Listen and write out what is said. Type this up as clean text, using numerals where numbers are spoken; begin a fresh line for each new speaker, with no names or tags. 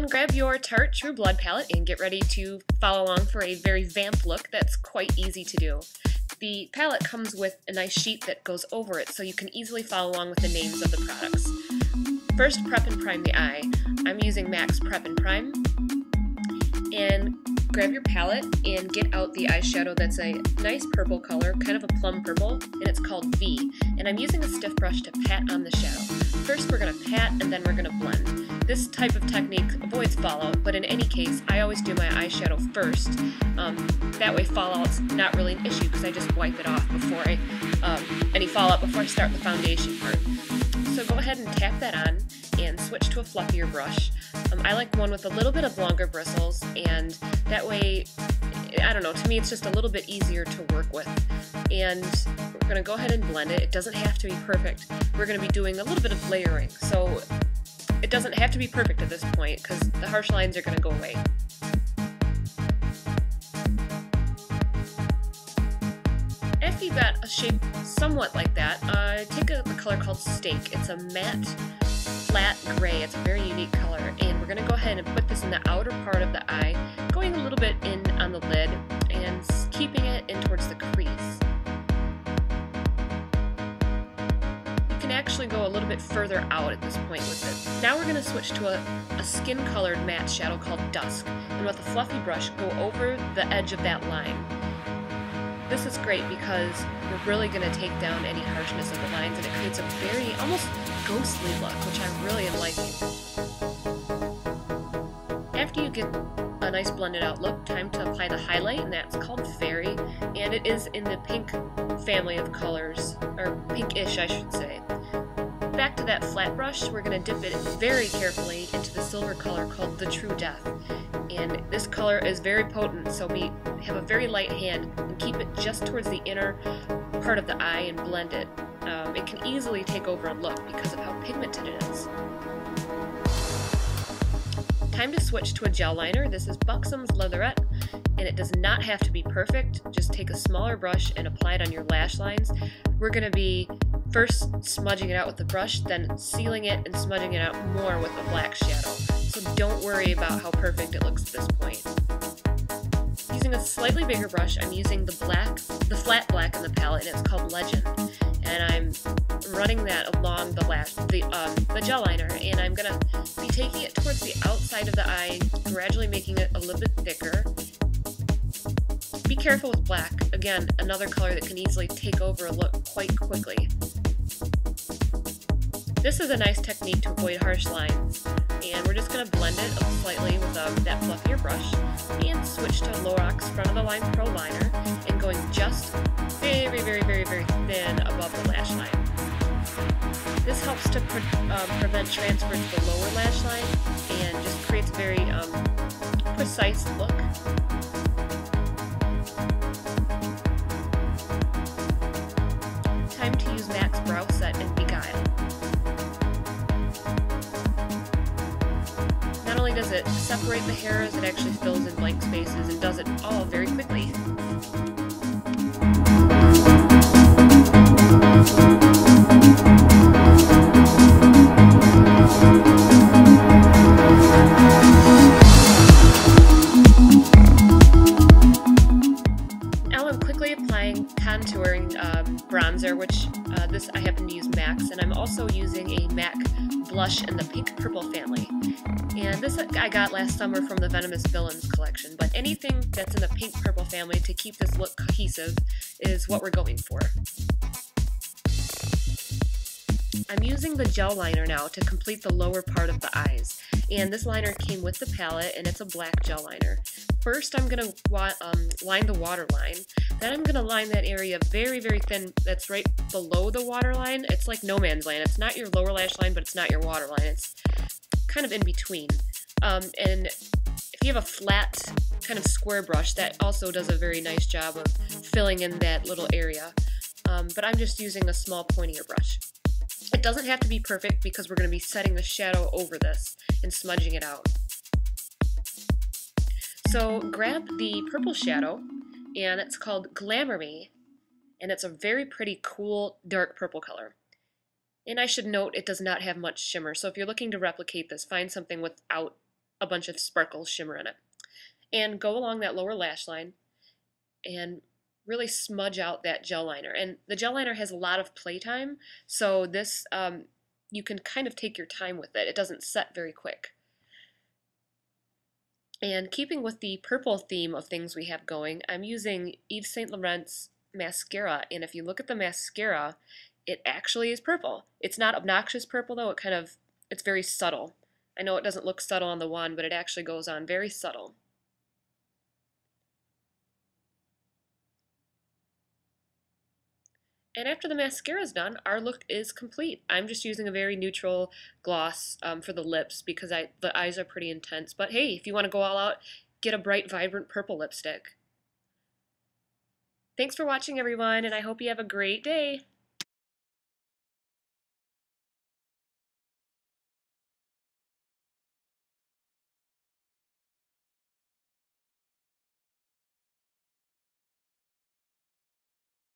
everyone, grab your Tarte True Blood palette and get ready to follow along for a very vamp look that's quite easy to do. The palette comes with a nice sheet that goes over it so you can easily follow along with the names of the products. First, prep and prime the eye. I'm using MAC's Prep and Prime. And grab your palette and get out the eyeshadow that's a nice purple color, kind of a plum purple, and it's called V. And I'm using a stiff brush to pat on the shadow. First we're going to pat and then we're going to blend. This type of technique avoids fallout, but in any case, I always do my eyeshadow first. That way fallout's not really an issue because I just wipe it off before any fallout before I start the foundation part. So go ahead and tap that on and switch to a fluffier brush. I like one with a little bit of longer bristles, and that way, I don't know, to me it's just a little bit easier to work with. And we're going to go ahead and blend it. It doesn't have to be perfect. We're going to be doing a little bit of layering, so it doesn't have to be perfect at this point because the harsh lines are going to go away. After you've got a shape somewhat like that, take a color called Steak. It's a matte, flat gray. It's a very unique color, and we're going to go ahead and put this in the outer part of the eye, going a little bit in on the lid and keeping it in towards the crease. You can actually go a little bit further out at this point with it. Now we're going to switch to a skin-colored matte shadow called Dusk, and with a fluffy brush, go over the edge of that line. This is great because we're really going to take down any harshness of the lines, and it creates a very almost ghostly look, which I really am liking. After you get a nice blended out look, time to apply the highlight, and that's called Fairy, and it is in the pink family of colors, or pinkish I should say. Back to that flat brush, we're going to dip it very carefully into the silver color called the True Death. And this color is very potent, so we have a very light hand and keep it just towards the inner part of the eye and blend it. It can easily take over a look because of how pigmented it is. Time to switch to a gel liner. This is Buxom's Leatherette, and it does not have to be perfect. Just take a smaller brush and apply it on your lash lines. We're going to be first smudging it out with the brush, then sealing it and smudging it out more with a black shadow. So don't worry about how perfect it looks at this point. Using a slightly bigger brush, I'm using the flat black in the palette, and it's called Legend. And I'm running that along the gel liner, and I'm going to be taking it towards the outside of the eye, gradually making it a little bit thicker. Be careful with black. Again, another color that can easily take over a look quite quickly. This is a nice technique to avoid harsh lines, and we're just going to blend it slightly with that fluffier brush, and switch to Lorax Front of the Line Pro Liner, and going just very, very, very, very thin above the lash line. This helps to prevent transfer to the lower lash line, and just creates a very precise look. Time to use MAC's Brow Set and Beguile. Not only does it separate the hairs, it actually fills in blank spaces and does it all very quickly. Now I'm quickly applying contouring bronzer, which this I happen to use MAC's, and I'm also using a MAC blush in the pink purple family. And this I got last summer from the Venomous Villains collection, but anything that's in the pink purple family to keep this look cohesive is what we're going for. I'm using the gel liner now to complete the lower part of the eyes, and this liner came with the palette, and it's a black gel liner. First I'm going to line the waterline, then I'm going to line that area very, very thin that's right below the waterline. It's like no man's land. It's not your lower lash line, but it's not your waterline. It's kind of in between. And if you have a flat kind of square brush, that also does a very nice job of filling in that little area. But I'm just using a small pointier brush. It doesn't have to be perfect because we're going to be setting the shadow over this and smudging it out. So grab the purple shadow, and it's called Glamour Me, and it's a very pretty, cool, dark purple color. And I should note it does not have much shimmer, so if you're looking to replicate this, find something without a bunch of sparkle shimmer in it. And go along that lower lash line and really smudge out that gel liner. And the gel liner has a lot of playtime, so this you can kind of take your time with it. It doesn't set very quick. And keeping with the purple theme of things we have going, I'm using Yves Saint Laurent's mascara, and if you look at the mascara, it actually is purple. It's not obnoxious purple though, it's very subtle. I know it doesn't look subtle on the wand, but it actually goes on very subtle. And after the mascara is done, our look is complete. I'm just using a very neutral gloss for the lips because the eyes are pretty intense. But hey, if you want to go all out, get a bright, vibrant purple lipstick. Thanks for watching, everyone, and I hope you have a great day.